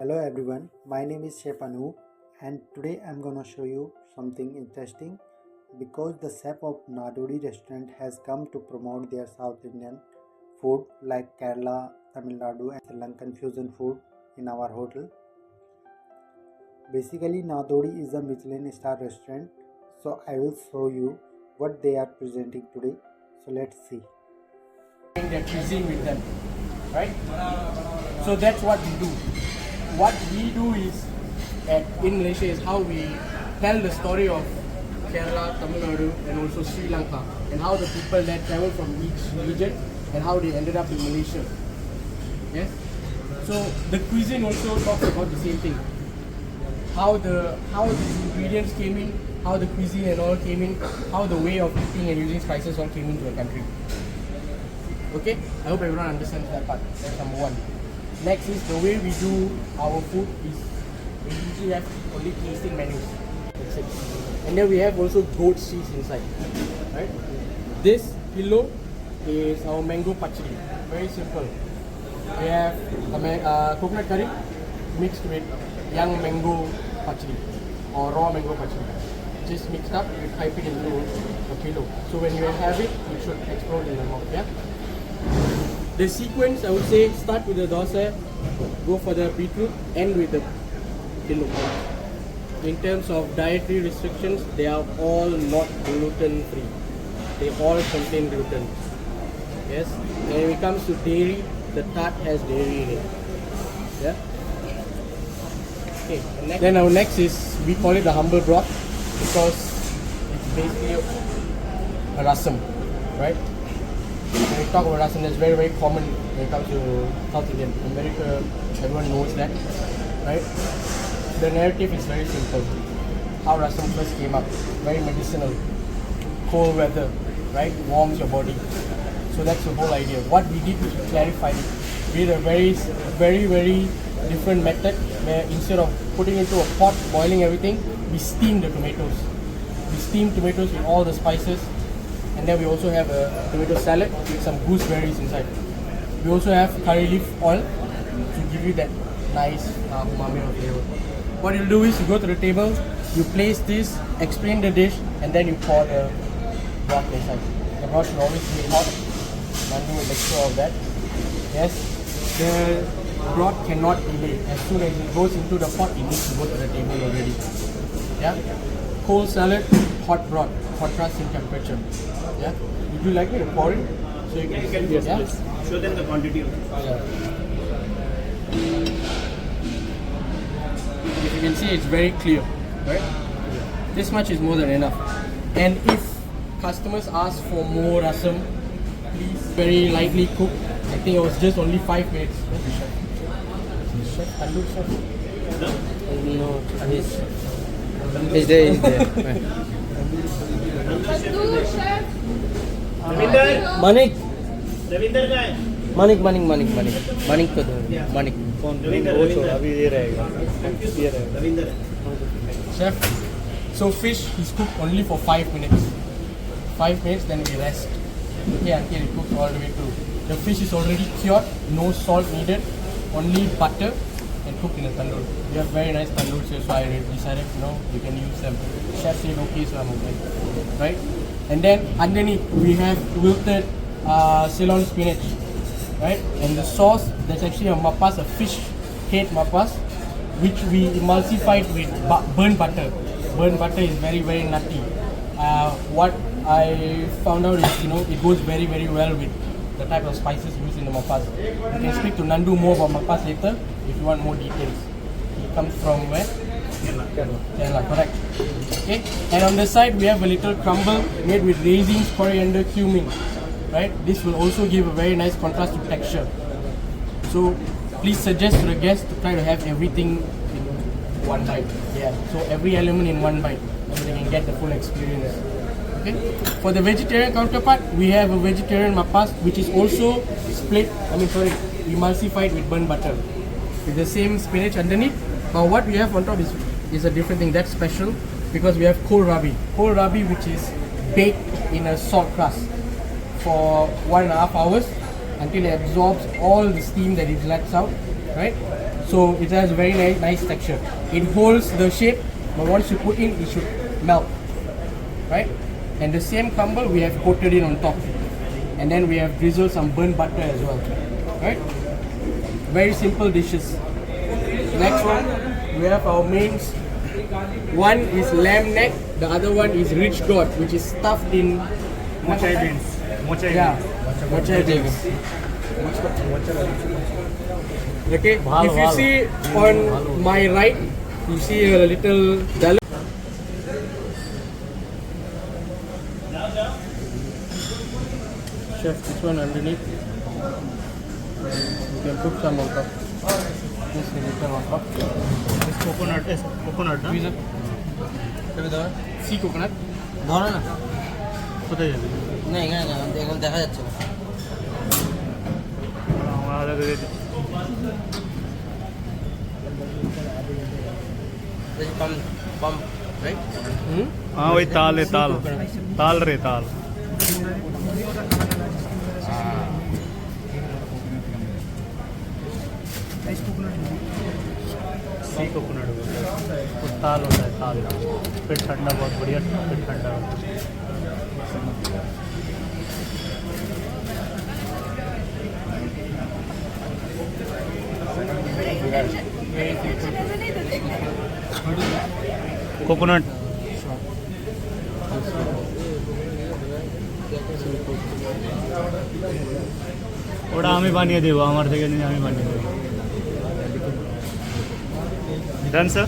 Hello everyone, my name is Chef Anoop and today I'm gonna show you something interesting because the chef of Nadodi restaurant has come to promote their South Indian food like Kerala, Tamil Nadu and Sri Lankan fusion food in our hotel. Basically Nadodi is a Michelin star restaurant, so I will show you what they are presenting today. So let's see. Their cuisine with them, right? So that's what we do. What we do is, in Malaysia, is how we tell the story of Kerala, Tamil Nadu, and also Sri Lanka, and how the people that travel from each region and how they ended up in Malaysia. Yes. So the cuisine also talks about the same thing. How the ingredients came in, how the cuisine and all came in, how the way of eating and using spices all came into the country. Okay, I hope everyone understands that part. That's number one. Next is the way we do our food is we usually have only tasting menus. That's it. And then we have also goat cheese inside. Right? This below is our mango pachdi. Very simple. We have coconut curry mixed with young mango pachdi or raw mango pachdi. Just mixed up, you type it into the pillow. So when you have it, it should explode in the mouth. Yeah. The sequence, I would say, start with the dosa, go for the beetroot, end with the pillow. In terms of dietary restrictions, they are all not gluten free. They all contain gluten. Yes. And when it comes to dairy, the tart has dairy in it. Yeah. Okay. Then our next is, we call it the humble broth because it's basically a rasam, right? When we talk about rasam, that's very, very common when it comes to South Indian. I'm very sure everyone knows that, right? The narrative is very simple. How rasam first came up, very medicinal. Cold weather, right? Warms your body. So that's the whole idea. What we did was we clarified it. We did a very, very different method where instead of putting into a pot, boiling everything, we steam the tomatoes. We steam tomatoes with all the spices. And then we also have a tomato salad with some gooseberries inside. We also have curry leaf oil to give you that nice umami flavor. What you'll do is you go to the table, you place this, explain the dish, and then you pour the broth inside. The broth should always be hot. Nandu will make sure of that. Yes, the broth cannot delay. As soon as it goes into the pot, it needs to go to the table already. Yeah, cold salad, hot broth, contrast in temperature. Yeah. Would you like me to pour it? So you can yes, yeah? Please. Show them the quantity of it. Yeah. If you can see, it's very clear, right? Yeah. This much is more than enough. And if customers ask for more rasam, please very lightly cook. I think it was just only 5 minutes. Chef, Anoop chef. No, he's there. Manik को दो Manik कौन वो छोड़ अभी ये रहेगा Chef, so fish is cooked only for 5 minutes. 5 minutes, then we rest. Okay, until it cooks all the way through. The fish is already cured, no salt needed, only butter and cooked in a tandoor. We have very nice tandoors here, so I decided, we can use them. Chef said okay, so I'm okay. Right? And then underneath we have wilted Ceylon spinach, right? And the sauce, that's actually a mapas, a fish head mapas, which we emulsified with burnt butter. Burnt butter is very, very nutty. What I found out is, it goes very, very well with the type of spices used in the mapas. You can speak to Nandu more about mapas later if you want more details. It comes from where? Kerala, correct. Okay, and on the side we have a little crumble made with raisins, coriander, cumin. Right, this will also give a very nice contrast to texture. So please suggest to the guests to try to have everything in one bite. Yeah, so every element in one bite, so they can get the full experience. Okay, for the vegetarian counterpart, we have a vegetarian mapas which is also emulsified with burnt butter with the same spinach underneath. But what we have on top is a different thing. That's special because we have kohlrabi. Kohlrabi, which is baked in a salt crust for 1.5 hours until it absorbs all the steam that it lets out, right? So it has very nice texture. It holds the shape, but once you put in, it should melt, right? And the same crumble we have coated it on top, and then we have drizzled some burnt butter as well, right? Very simple dishes. Next one, we have our mains. One is lamb neck, the other one is rich gourd, which is stuffed in Mochai beans. Mochai yeah, mochai beans. Okay, if you see on my right, you see a little dalal. Chef, this one underneath. You can put some on top. This little on top. This coconut is coconut. See coconut? ধরো না কোথায় যাবে না এখানে না এখন দেখা যাচ্ছে না আমার আলাদা করে পাম পাম রাইট हाँ वही ताल है ताल ताल रे ताल सी कोकोनट वो ताल होता है ताल फिर ठंडा बहुत बढ़िया फिर ठंडा होता है কোকোনাট ওটা আমি বানিয়ে দেবো আমার থেকে নিয়ে আমি বানিয়ে দেবো ডান স্যার